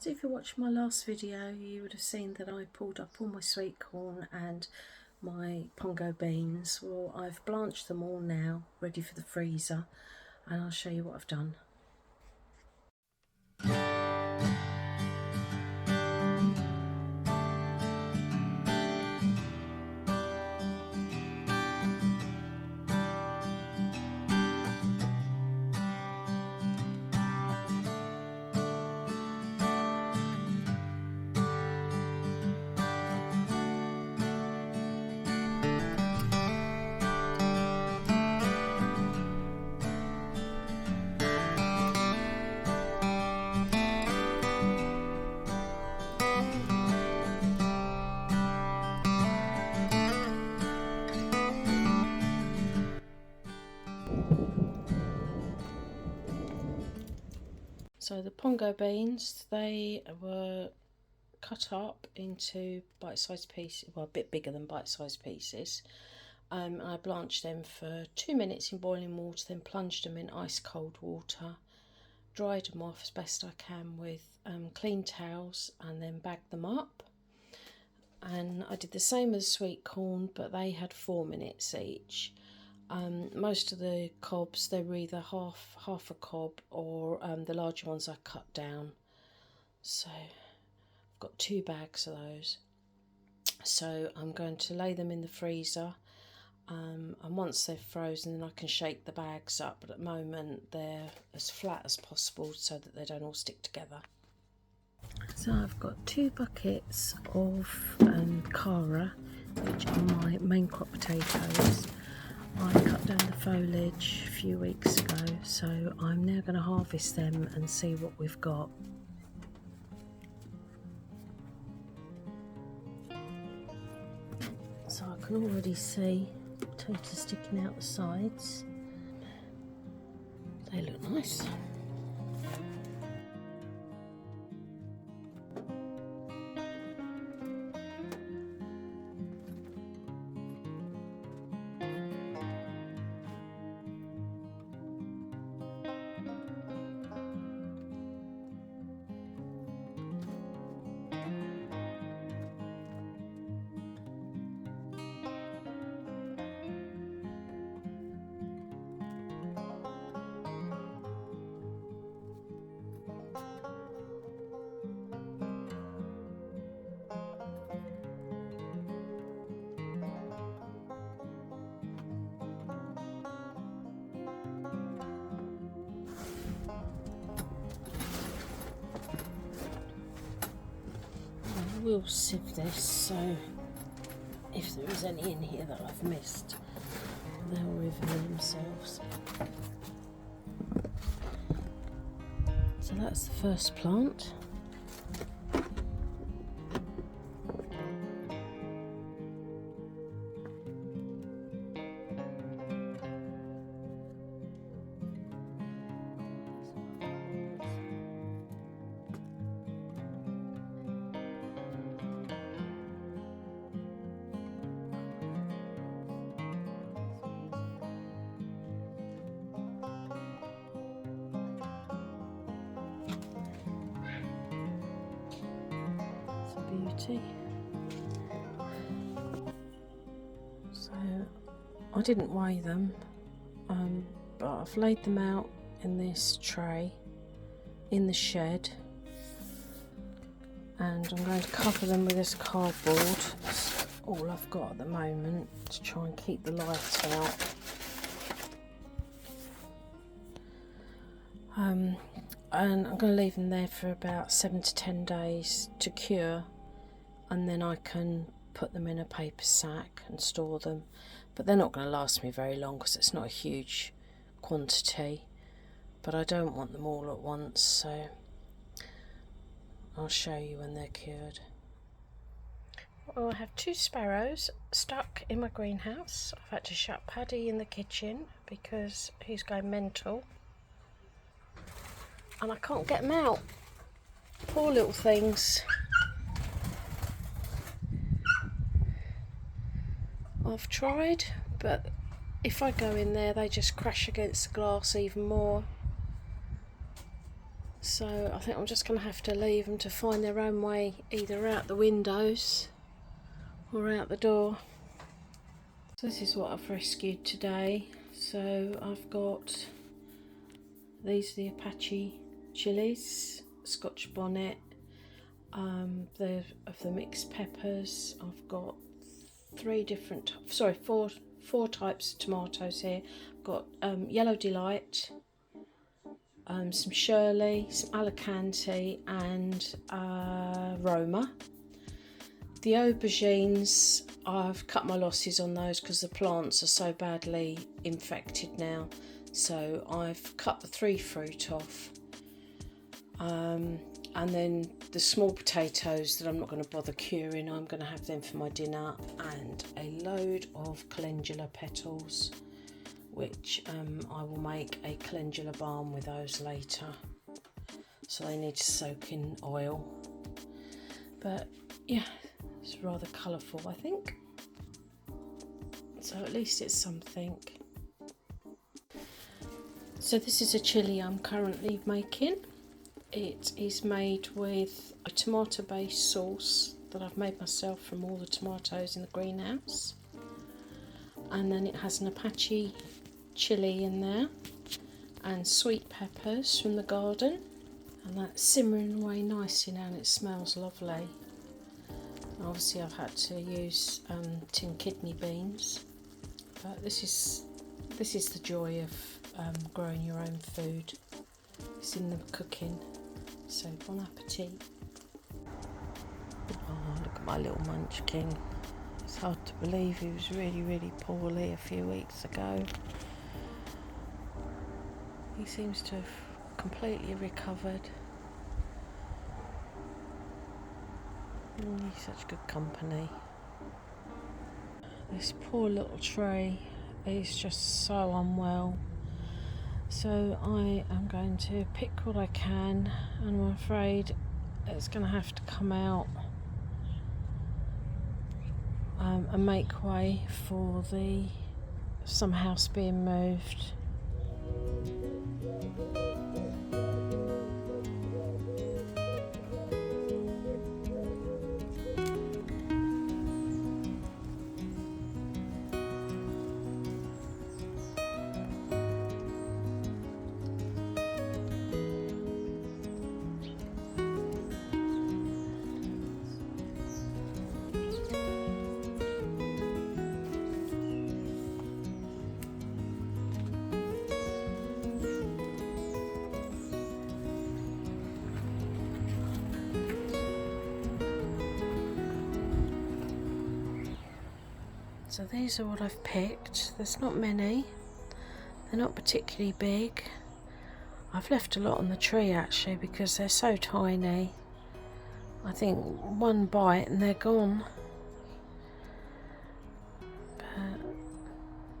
So if you watched my last video, you would have seen that I pulled up all my sweet corn and my pongo beans. Well, I've blanched them all now, ready for the freezer, and I'll show you what I've done. So the pongo beans, they were cut up into bite-sized pieces, well, a bit bigger than bite-sized pieces. I blanched them for 2 minutes in boiling water, then plunged them in ice cold water, dried them off as best I can with clean towels, and then bagged them up. And I did the same as sweet corn, but they had 4 minutes each. Most of the cobs, they were either half a cob or the larger ones I cut down. So I've got 2 bags of those. So I'm going to lay them in the freezer, and once they've frozen, then I can shake the bags up. But at the moment they're as flat as possible so that they don't all stick together. So I've got 2 buckets of Cara, which are my main crop potatoes. I cut down the foliage a few weeks ago, so I'm now going to harvest them and see what we've got. So I can already see potatoes sticking out the sides. They look nice. We'll sieve this, so if there is any in here that I've missed, they'll reveal themselves. So that's the first plant. Beauty. So I didn't weigh them, but I've laid them out in this tray in the shed, and I'm going to cover them with this cardboard. That's all I've got at the moment to try and keep the light out. And I'm going to leave them there for about 7 to 10 days to cure, and then I can put them in a paper sack and store them. But they're not going to last me very long because it's not a huge quantity, but I don't want them all at once, so I'll show you when they're cured. Well, I have 2 sparrows stuck in my greenhouse. I've had to shut Paddy in the kitchen because he's going mental, and I can't get them out. Poor little things. I've tried, but if I go in there they just crash against the glass even more. So I think I'm just going to have to leave them to find their own way either out the windows or out the door. So this is what I've rescued today. So I've got, these are the Apache chilies, Scotch bonnet, the mixed peppers. I've got four types of tomatoes here. I've got Yellow Delight, some Shirley, some Alicante, and Roma. The aubergines, I've cut my losses on those because the plants are so badly infected now. So I've cut the 3 fruit off. And then the small potatoes that I'm not going to bother curing, I'm going to have them for my dinner, and a load of calendula petals, which I will make a calendula balm with those later. So they need to soak in oil. But yeah, it's rather colourful, I think. So at least it's something. So this is a chilli I'm currently making. It is made with a tomato based sauce that I've made myself from all the tomatoes in the greenhouse, and then it has an Apache chilli in there and sweet peppers from the garden, and that's simmering away nicely now and it smells lovely. And obviously I've had to use tin kidney beans, but this is the joy of growing your own food. It's in the cooking. So bon appetit. Oh, look at my little munchkin. It's hard to believe he was really poorly a few weeks ago. He seems to have completely recovered. He's such good company. This poor little tree is just so unwell. So I am going to pick what I can, and I'm afraid it's going to have to come out and make way for some house being moved. So these are what I've picked. There's not many. They're not particularly big. I've left a lot on the tree actually because they're so tiny. I think one bite and they're gone. But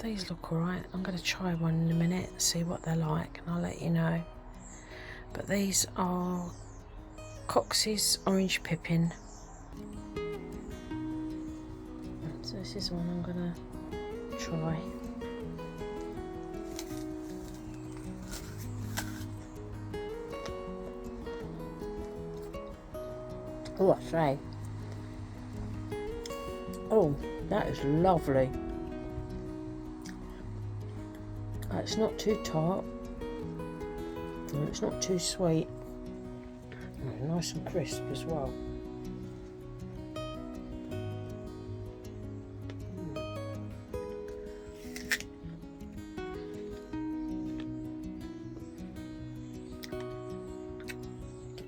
these look alright. I'm going to try one in a minute, see what they're like, and I'll let you know. But these are Cox's Orange Pippin. So this is one I'm going to try. Oh, I say. Oh, that is lovely. It's not too tart. And it's not too sweet. Nice and crisp as well.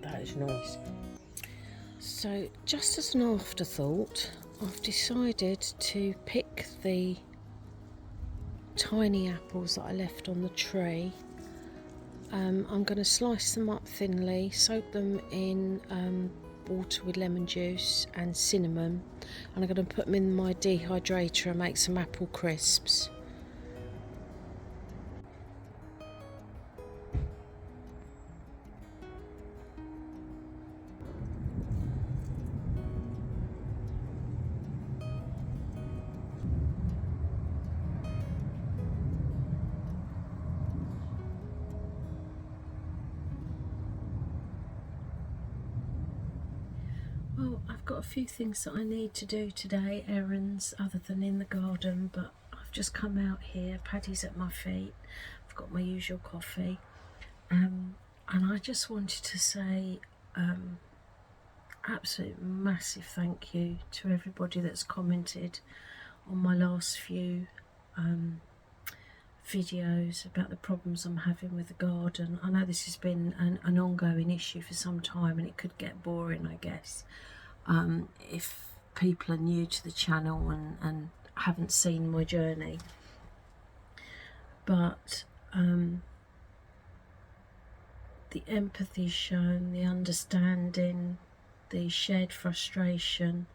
That is nice. So, just as an afterthought, I've decided to pick the tiny apples that I left on the tree. I'm going to slice them up thinly, soak them in water with lemon juice and cinnamon, and I'm going to put them in my dehydrator and make some apple crisps. Well, I've got a few things that I need to do today, errands other than in the garden, but I've just come out here, Paddy's at my feet, I've got my usual coffee, and I just wanted to say absolute massive thank you to everybody that's commented on my last few videos about the problems I'm having with the garden. I know this has been an ongoing issue for some time, and it could get boring, I guess, if people are new to the channel and haven't seen my journey. But the empathy shown, the understanding, the shared frustration,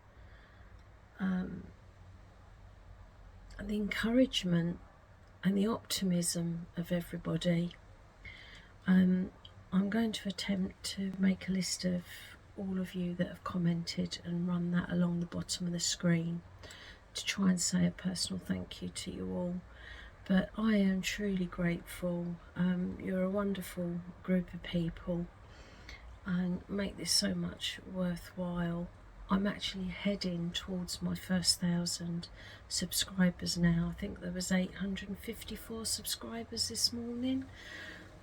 and the encouragement and the optimism of everybody. I'm going to attempt to make a list of all of you that have commented and run that along the bottom of the screen to try and say a personal thank you to you all. But I am truly grateful. You're a wonderful group of people and make this so much worthwhile. I'm actually heading towards my first 1,000 subscribers now. I think there was 854 subscribers this morning.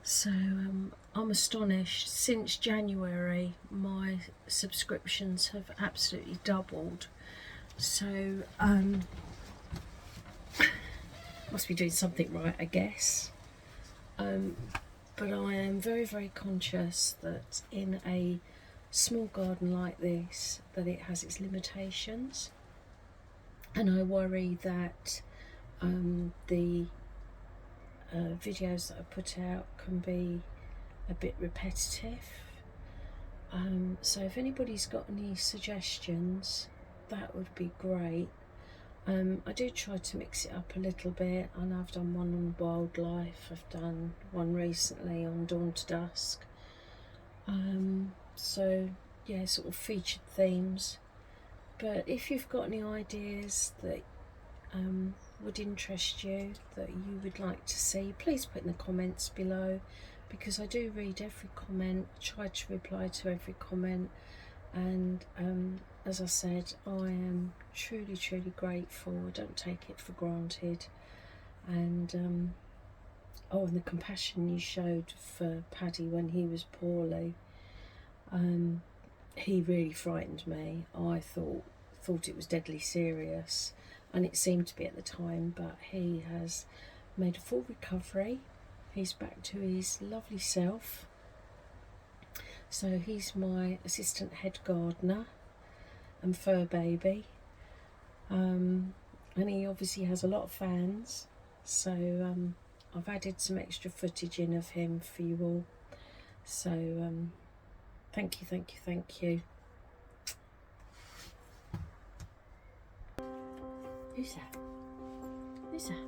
So I'm astonished. Since January, my subscriptions have absolutely doubled. So must be doing something right, I guess. But I am very, very conscious that in a small garden like this, that it has its limitations, and I worry that the videos that I put out can be a bit repetitive. So if anybody's got any suggestions, that would be great. I do try to mix it up a little bit. I know I've done one on wildlife, I've done one recently on dawn to dusk. So yeah, sort of featured themes. But if you've got any ideas that would interest you, that you would like to see, please put in the comments below, because I do read every comment, try to reply to every comment, and as I said, I am truly, truly grateful. I don't take it for granted. And oh, and the compassion you showed for Paddy when he was poorly, he really frightened me. I thought it was deadly serious, and it seemed to be at the time, but he has made a full recovery. He's back to his lovely self. So he's my assistant head gardener and fur baby, and he obviously has a lot of fans, so I've added some extra footage in of him for you all. So thank you, thank you, thank you. Who's that? Who's that?